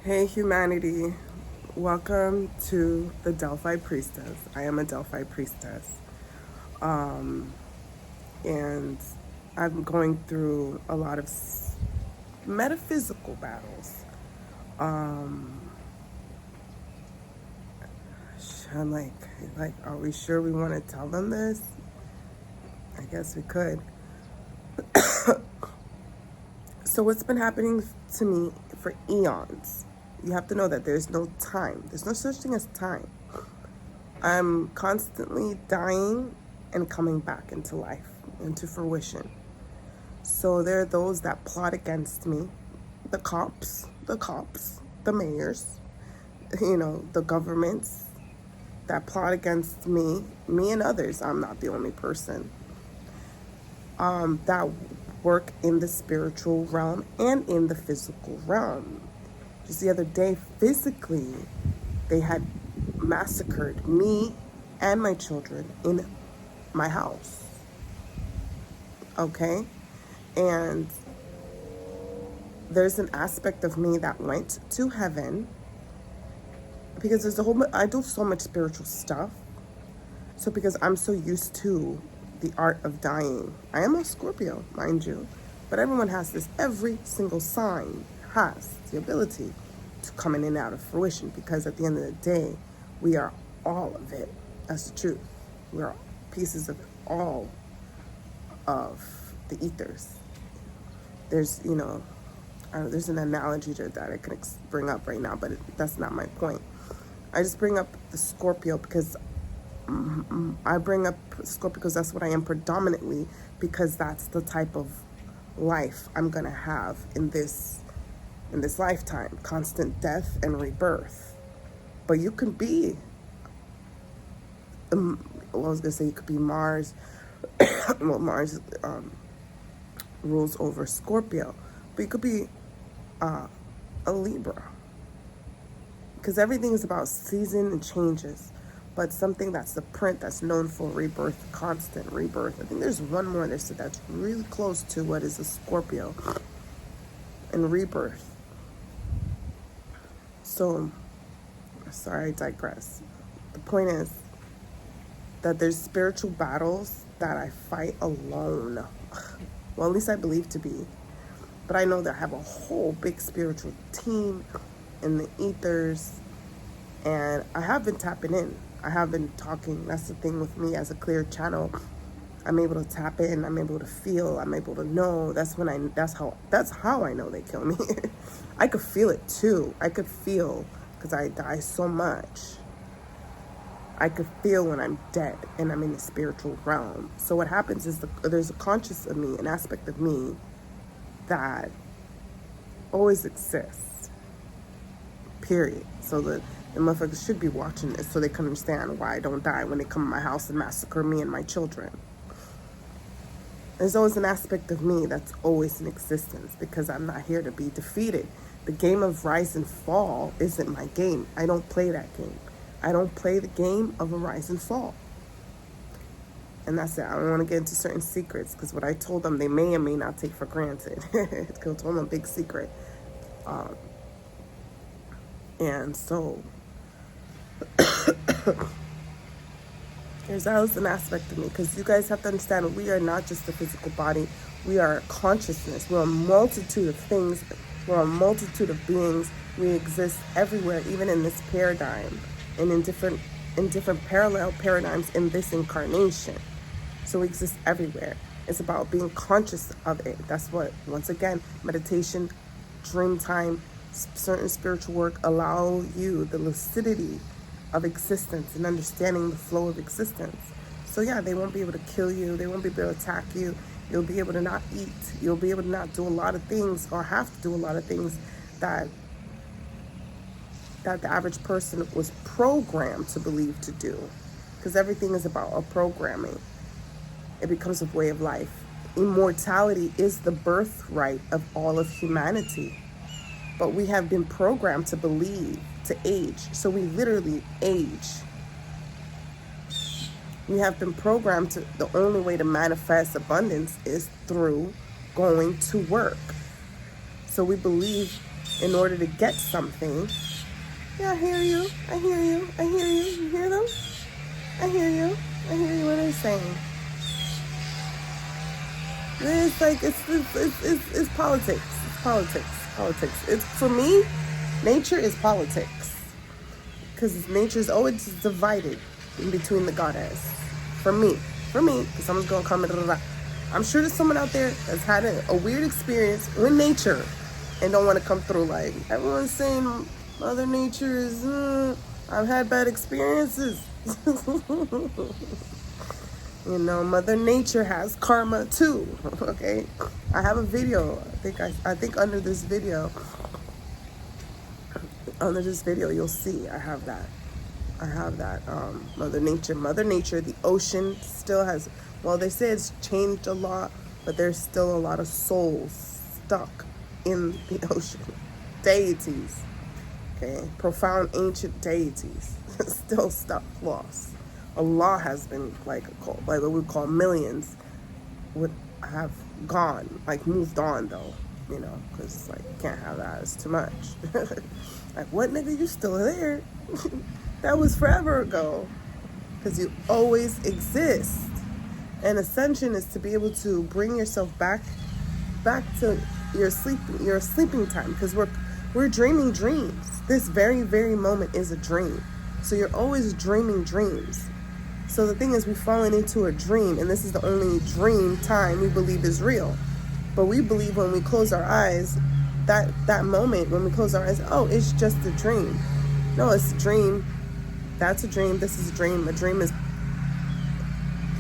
Hey humanity, welcome to the Delphi Priestess. I am a Delphi Priestess. And I'm going through a lot of metaphysical battles. I'm like, are we sure we want to tell them this? I guess we could. So what's been happening to me for eons? You have to know that there's no time. There's no such thing as time. I'm constantly dying and coming back into life, into fruition. So there are those that plot against me, the cops, the mayors, the governments that plot against me and others. I'm not the only person. That work in the spiritual realm and in the physical realm. Just the other day, physically, they had massacred me and my children in my house. Okay? And there's an aspect of me that went to heaven because I do so much spiritual stuff. So because I'm so used to the art of dying, I am a Scorpio, mind you, but everyone has this. Every single sign has the ability to come in and out of fruition because at the end of the day, we are all of it. That's the truth. We are pieces of all of the ethers. There's, there's an analogy to that I can bring up right now, but that's not my point. I just bring up the Scorpio because I bring up Scorpio because that's what I am predominantly, because that's the type of life I'm gonna have in this lifetime. Constant death and rebirth. But you can be, I was gonna say you could be Mars. Well, Mars rules over Scorpio, but you could be a Libra, because everything is about season and changes. But something that's the print that's known for rebirth, constant rebirth. I think there's one more that's really close to what is a Scorpio and rebirth. So, sorry, I digress. The point is that there's spiritual battles that I fight alone. Well, at least I believe to be. But I know that I have a whole big spiritual team in the ethers, and I have been tapping in. I have been talking. That's the thing with me as a clear channel. I'm able to tap in. I'm able to feel. I'm able to know. That's how I know they kill me. I could feel it too. I could feel, because I die so much. I could feel when I'm dead and I'm in the spiritual realm. So what happens is there's a conscious of me, an aspect of me that always exists. Period. So the motherfuckers should be watching this so they can understand why I don't die when they come to my house and massacre me and my children. There's always an aspect of me that's always in existence because I'm not here to be defeated. The game of rise and fall isn't my game. I don't play that game. I don't play the game of a rise and fall. And that's it. I don't want to get into certain secrets because what I told them, they may or may not take for granted. I told them a big secret. And so there's always an aspect of me, because you guys have to understand we are not just a physical body. We are a consciousness. We're a multitude of things. We're a multitude of beings. We exist everywhere, even in this paradigm and in different parallel paradigms in this incarnation. So we exist everywhere. It's about being conscious of it. That's what, once again, meditation, dream time, certain spiritual work allow you the lucidity of existence and understanding the flow of existence. So yeah, they won't be able to kill you. They won't be able to attack you. You'll be able to not eat. You'll be able to not do a lot of things, or have to do a lot of things that the average person was programmed to believe to do. Because everything is about a programming. It becomes a way of life. Immortality is the birthright of all of humanity. But we have been programmed to believe, to age. So we literally age. We have been programmed to, the only way to manifest abundance is through going to work. So we believe in order to get something. Yeah, I hear you. I hear you. I hear you. You hear them? I hear you. I hear you. What are they saying? It's like it's politics. It's politics. It's, for me, nature is politics, because nature is always divided in between the goddess. For me, because someone's gonna comment. I'm sure there's someone out there that's had a weird experience with nature and don't want to come through. Like, everyone's saying Mother Nature is. I've had bad experiences. You know, Mother Nature has karma too. Okay, I have a video. I think under this video, you'll see I have that. Mother Nature. The ocean still has. Well, they say it's changed a lot, but there's still a lot of souls stuck in the ocean. Deities, okay, profound ancient deities, still stuck, lost. Allah has been like what we call millions would have gone, like moved on though, you know, because like you can't have that, it's too much. Like, what, nigga, you still there? That was forever ago, because you always exist. And ascension is to be able to bring yourself back to your sleeping time, because we're dreaming dreams. This very, very moment is a dream. So you're always dreaming dreams. So the thing is, we've fallen into a dream, and this is the only dream time we believe is real. But we believe when we close our eyes, that moment when we close our eyes, oh, it's just a dream. No, it's a dream. That's a dream. This is a dream. A dream is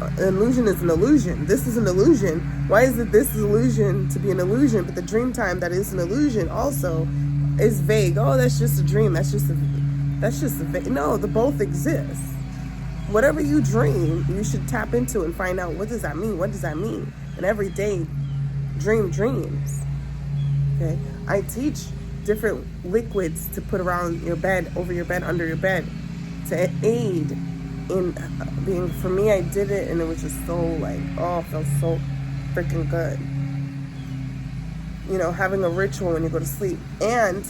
an illusion is an illusion. This is an illusion. Why is it this illusion to be an illusion, but the dream time that is an illusion also is vague? Oh, that's just a dream. That's just a vague. No, the both exist. Whatever you dream, you should tap into and find out, what does that mean? What does that mean? And every day, dream dreams. Okay, I teach different liquids to put around your bed, over your bed, under your bed, to aid in being. For me, I did it, and it was just so like, oh, it felt so freaking good. You know, having a ritual when you go to sleep, and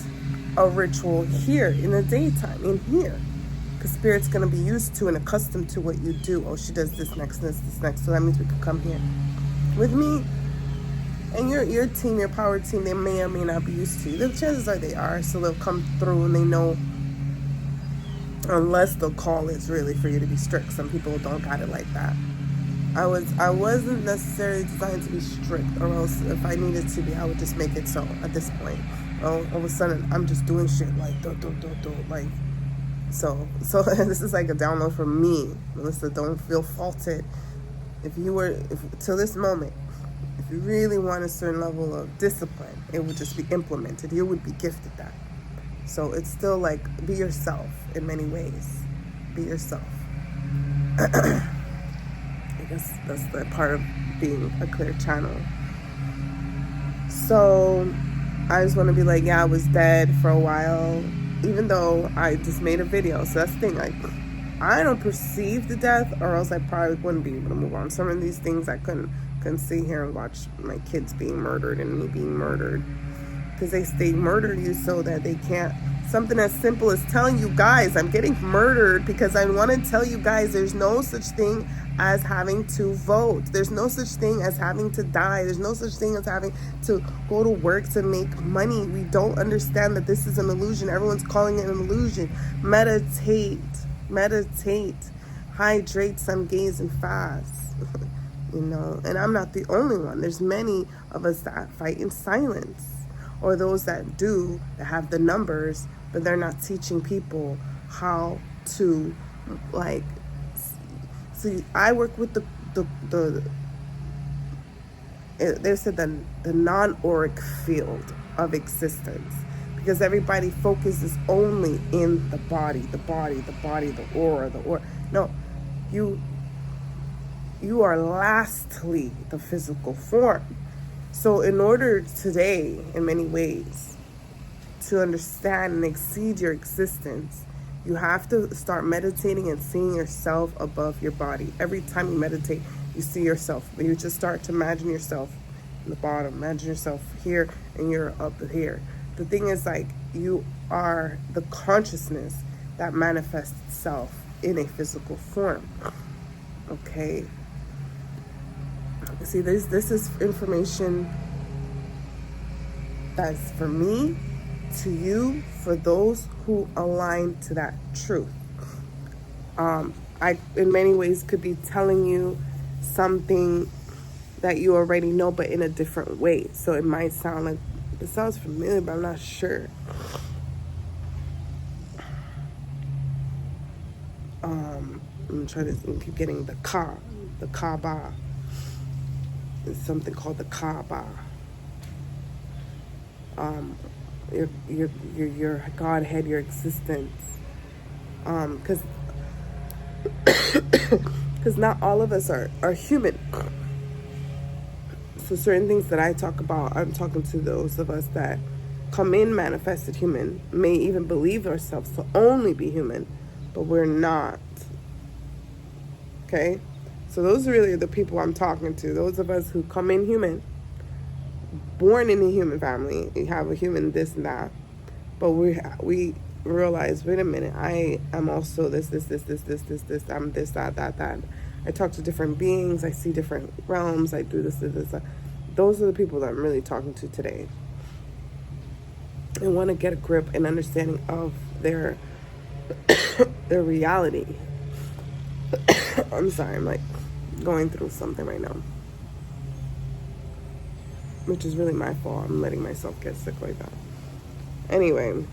a ritual here in the daytime, in here. Because Spirit's going to be used to and accustomed to what you do. Oh, she does this next, this next. So that means we could come here. With me and your team, your power team, they may or may not be used to you. The chances are they are. So they'll come through and they know. Unless the call is really for you to be strict. Some people don't got it like that. I wasn't necessarily designed to be strict. Or else if I needed to be, I would just make it so at this point. Oh, all of a sudden, I'm just doing shit like, like. So this is like a download from me, Melissa. Don't feel faulted. If till this moment, if you really want a certain level of discipline, it would just be implemented. You would be gifted that. So it's still like, be yourself in many ways. Be yourself. I guess that's the part of being a clear channel. So I just want to be like, yeah, I was dead for a while. Even though I just made a video. So that's the thing, like, I don't perceive the death, or else I probably wouldn't be able to move on. Some of these things I couldn't sit here and watch my kids being murdered and me being murdered. Because they murder you so that they can't. Something as simple as telling you guys, I'm getting murdered because I want to tell you guys there's no such thing as having to vote. There's no such thing as having to die. There's no such thing as having to go to work to make money. We don't understand that this is an illusion. Everyone's calling it an illusion. Meditate. Hydrate some gaze and fast. You know, and I'm not the only one. There's many of us that fight in silence, or those that have the numbers, but they're not teaching people how to, like. See, I work with they said the non-auric field of existence, because everybody focuses only in the body, the aura. No, you are lastly the physical form. So in order today, in many ways, to understand and exceed your existence, you have to start meditating and seeing yourself above your body. Every time you meditate, you see yourself. You just start to imagine yourself in the bottom. Imagine yourself here and you're up here. The thing is, like, you are the consciousness that manifests itself in a physical form. Okay? See, this is information that's for me, to you, for those who align to that truth. I, in many ways, could be telling you something that you already know, but in a different way. So it might sound like, it sounds familiar, but I'm not sure. I'm trying to keep getting the Kaaba. It's something called the Kaaba. Your Godhead, your existence. Because not all of us are human. So certain things that I talk about, I'm talking to those of us that come in manifested human, may even believe ourselves to only be human, but we're not. Okay? So those are really the people I'm talking to. Those of us who come in human, born in a human family, we have a human this and that, but we realize, wait a minute, I am also this, I'm this, that. I talk to different beings, I see different realms, I do this, that. Those are the people that I'm really talking to today. I want to get a grip and understanding of their reality. I'm sorry, I'm like going through something right now, which is really my fault. I'm letting myself get sick like that. Anyway,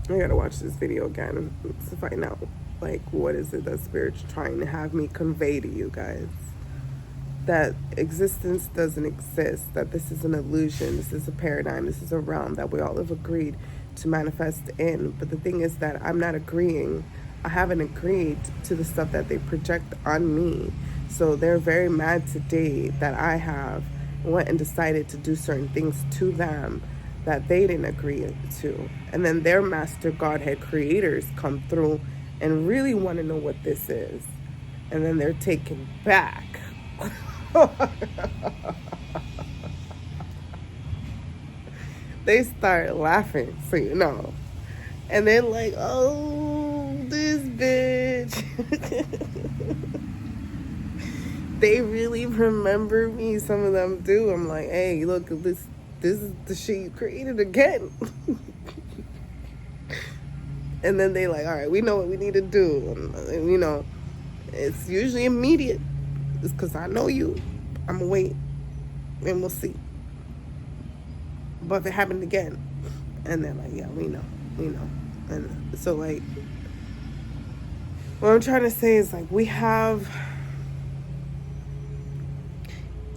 I gotta watch this video again to find out, like, what is it that Spirit's trying to have me convey to you guys. That existence doesn't exist, that this is an illusion, this is a paradigm, this is a realm that we all have agreed to manifest in. But the thing is that I'm not agreeing. I haven't agreed to the stuff that they project on me. So they're very mad today that I have went and decided to do certain things to them that they didn't agree to. And then their master Godhead creators come through and really want to know what this is. And then they're taken back. They start laughing, so you know. And they're like, oh, this bitch. They really remember me. Some of them do. I'm like, hey, look, this is the shit you created again. And then they like, all right, we know what we need to do. And, you know, it's usually immediate. It's because I know you. I'm going to wait and we'll see. But if it happened again, and they're like, yeah, we know. And so, like, what I'm trying to say is, like, we have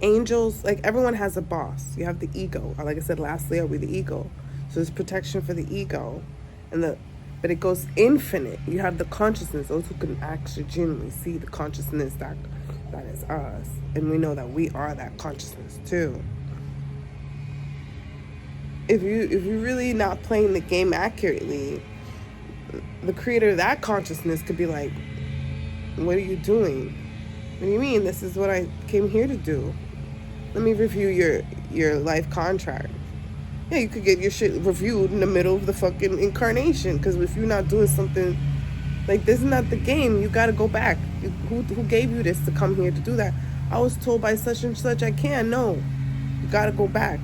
angels. Like, everyone has a boss. You have the ego. Like I said, lastly, are we the ego? So there's protection for the ego, but it goes infinite. You have the consciousness, those who can actually genuinely see the consciousness that is us, and we know that we are that consciousness too. If you're really not playing the game accurately, the creator of that consciousness could be like, what are you doing? What do you mean? This is what I came here to do. Let me review your life contract. Yeah, you could get your shit reviewed in the middle of the fucking incarnation, because if you're not doing something, like, this is not the game. You got to go back. Who gave you this to come here to do that? I was told by such and such I can't. No. You got to go back.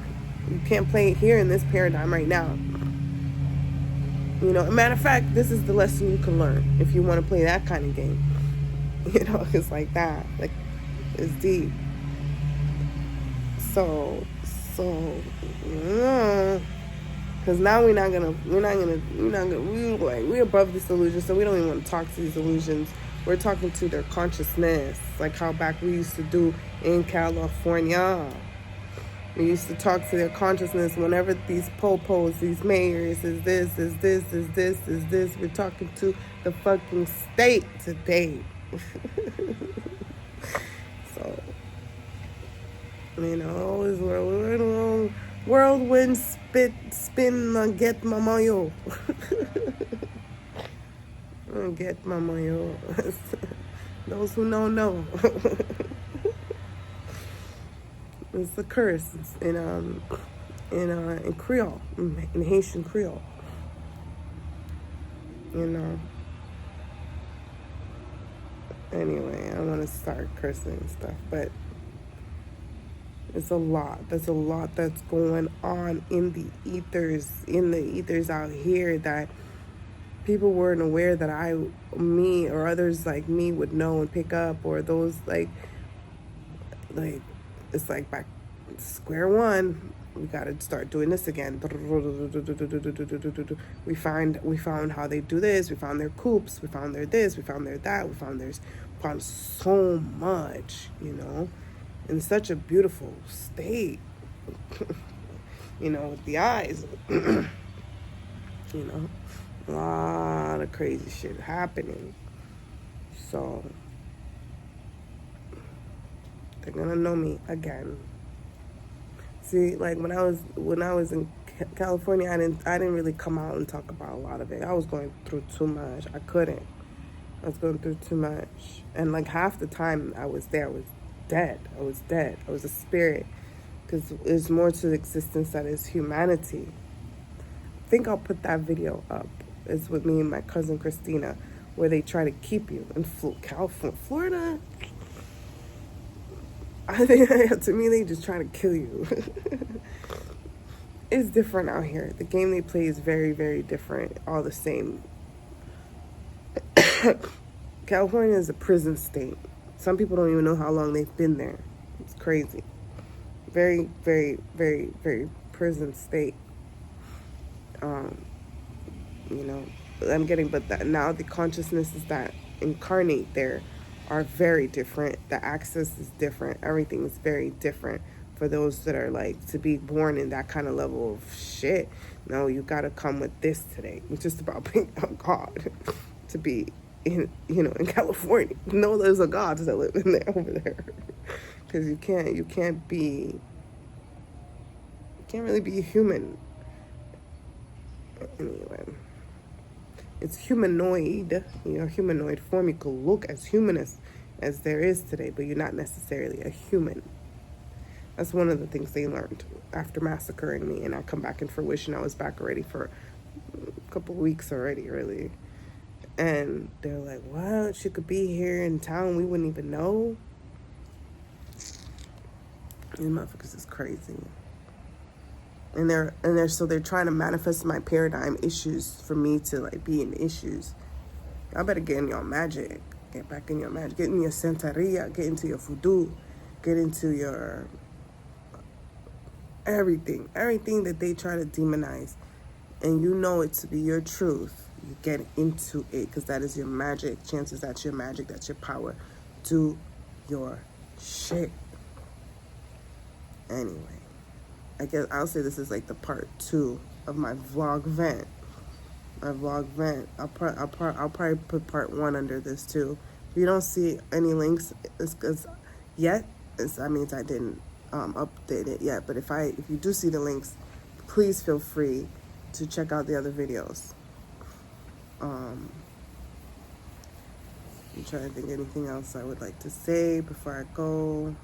You can't play it here in this paradigm right now. You know, a matter of fact, this is the lesson you can learn if you want to play that kind of game. You know, it's like that. Like, it's deep. So, because now we're above this illusion, so we don't even want to talk to these illusions. We're talking to their consciousness, like how back we used to do in California. We used to talk to their consciousness whenever these popos, these mayors, is this. We're talking to the fucking state today. So, you know, always whirlwind spin, get mamayo. Get mamayo. Those who know. It's a curse. It's in Creole, in Haitian Creole. You know. Anyway, I don't want to start cursing and stuff, but it's a lot. There's a lot that's going on in the ethers out here that people weren't aware that me, or others like me would know and pick up, or those like it's like back square one. We gotta start doing this again. We found how they do this. We found their coops. We found their this. We found their that. Found so much, in such a beautiful state. With the eyes. A lot of crazy shit happening. So they're gonna know me again. See, like when I was in California, I didn't really come out and talk about a lot of it. I was going through too much. I couldn't. I was going through too much, and like half the time I was there, I was dead. I was a spirit, because there's more to existence that is humanity. I think I'll put that video up. It's with me and my cousin Christina, where they try to keep you in California, Florida. I think, to me, they just try to kill you. It's different out here. The game they play is very, very different. All the same. California is a prison state. Some people don't even know how long they've been there. It's crazy. Very, very, very, very prison state. But now the consciousnesses that incarnate there are very different. The access is different. Everything is very different for those that are like to be born in that kind of level of shit. No, you got to come with this today. It's just about being a god to be in California. No, there's a god that live in there over there, because you can't really be human. Anyway, it's humanoid, humanoid form. You can look as human as there is today, but you're not necessarily a human. That's one of the things they learned after massacring me, and I come back in Fruition. I was back already for a couple of weeks already, really. And they're like, what? She could be here in town, we wouldn't even know? These motherfuckers is crazy. And they're trying to manifest my paradigm issues for me to like be in issues. Y'all better get in your magic. Get back in your magic. Get in your Santeria. Get into your voodoo. Get into your everything. Everything that they try to demonize. And you know it to be your truth. You get into it, because that is your magic. Chances that's your magic. That's your power. Do your shit. Anyway. I guess I'll say this is like the part 2 of my vlog vent. I'll probably put part 1 under this too. If you don't see any links, it's because that means I didn't update it yet. But if you do see the links, please feel free to check out the other videos. I'm trying to think of anything else I would like to say before I go.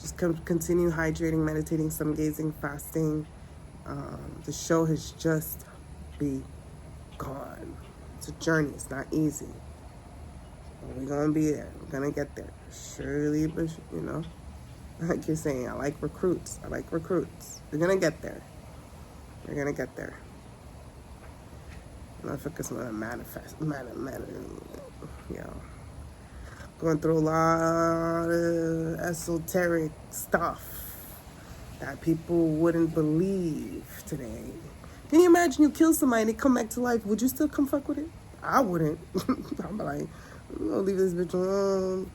Just continue hydrating, meditating, some gazing, fasting. The show has just begun. It's a journey. It's not easy. We're going to be there. We're going to get there. Surely, but, like you're saying, I like recruits. We're going to get there. We're going to get there. Motherfuckers want to manifest. Going through a lot of esoteric stuff that people wouldn't believe today. Can you imagine you kill somebody and they come back to life? Would you still come fuck with it? I wouldn't. I'm like, I'm gonna leave this bitch alone.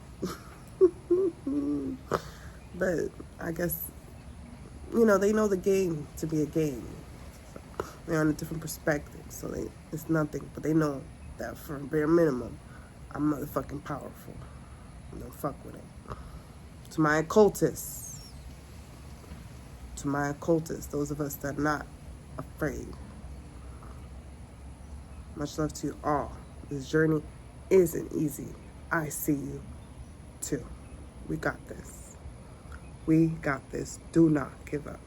But I guess, they know the game to be a game. So they're on a different perspective. So it's nothing. But they know that for a bare minimum, I'm motherfucking powerful. Don't fuck with it. To my occultists, those of us that are not afraid, much love to you all. This journey isn't easy. I see you too. We got this. We got this. Do not give up.